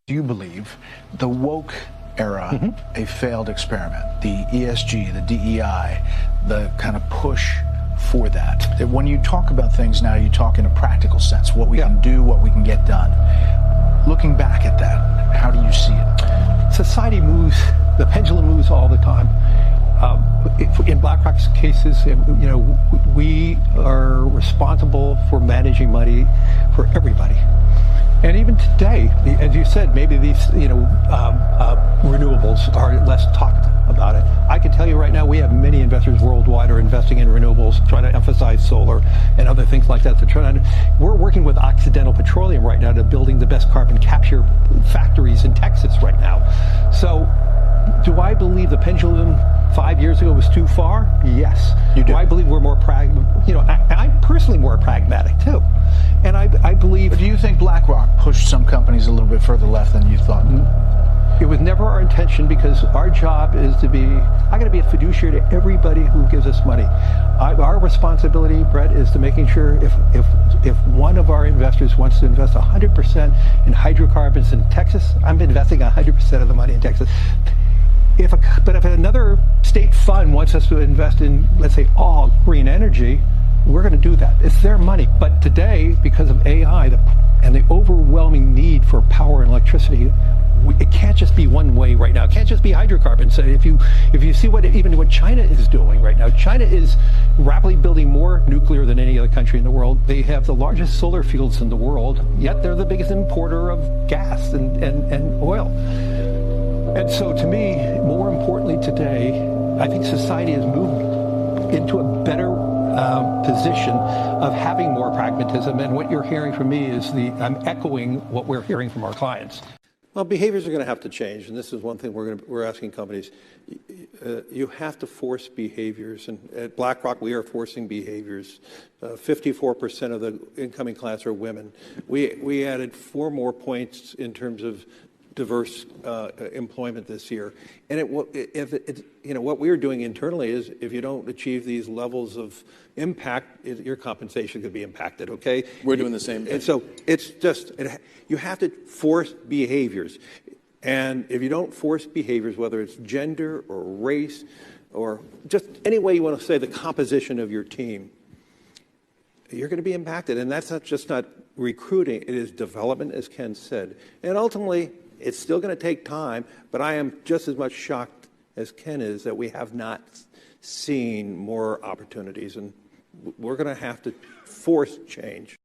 Do you believe the woke era a failed experiment? The ESG, the DEI, the kind of push for that. When you talk about things now, you talk in a practical sense, what we can do, what we can get done. Looking back at that, how do you see it? Society moves, the pendulum moves all the time. In BlackRock's cases, we are responsible for managing money for everybody. And even today, as you said, maybe these, renewables are less talked about it. I can tell you right now, we have many investors worldwide are investing in renewables, trying to emphasize solar and other things like that. We're working with Occidental Petroleum right now to building the best carbon capture factories in Texas right now. So, do I believe the pendulum 5 years ago was too far? Yes. You do? I believe we're more I'm personally more pragmatic too. And I believe... But do you think BlackRock pushed some companies a little bit further left than you thought? It was never our intention, because our job is to be... I got to be a fiduciary to everybody who gives us money. Our responsibility, Brett, is to making sure if one of our investors wants to invest 100% in hydrocarbons in Texas, I'm investing 100% of the money in Texas. But if another state fund wants us to invest in, let's say, all green energy, we're going to do that. It's their money. But today, because of AI and the overwhelming need for power and electricity, it can't just be one way right now. It can't just be hydrocarbons. If you see what China is doing right now, China is rapidly building more nuclear than any other country in the world. They have the largest solar fields in the world, yet they're the biggest importer of gas and oil. And so to me, more importantly today, I think society has moved into a better position of having more pragmatism. And what you're hearing from me is I'm echoing what we're hearing from our clients. Well, behaviors are going to have to change, and this is one thing we're asking companies. You have to force behaviors, and at BlackRock we are forcing behaviors. 54% of the incoming class are women. We added 4 more points in terms of diverse employment this year, and what we're doing internally is, if you don't achieve these levels of impact, your compensation could be impacted. Okay, we're doing the same thing. And so it's just you have to force behaviors, and if you don't force behaviors, whether it's gender or race or just any way you want to say the composition of your team, you're going to be impacted. And that's not recruiting; it is development, as Ken said, and ultimately. It's still going to take time, but I am just as much shocked as Ken is that we have not seen more opportunities, and we're going to have to force change.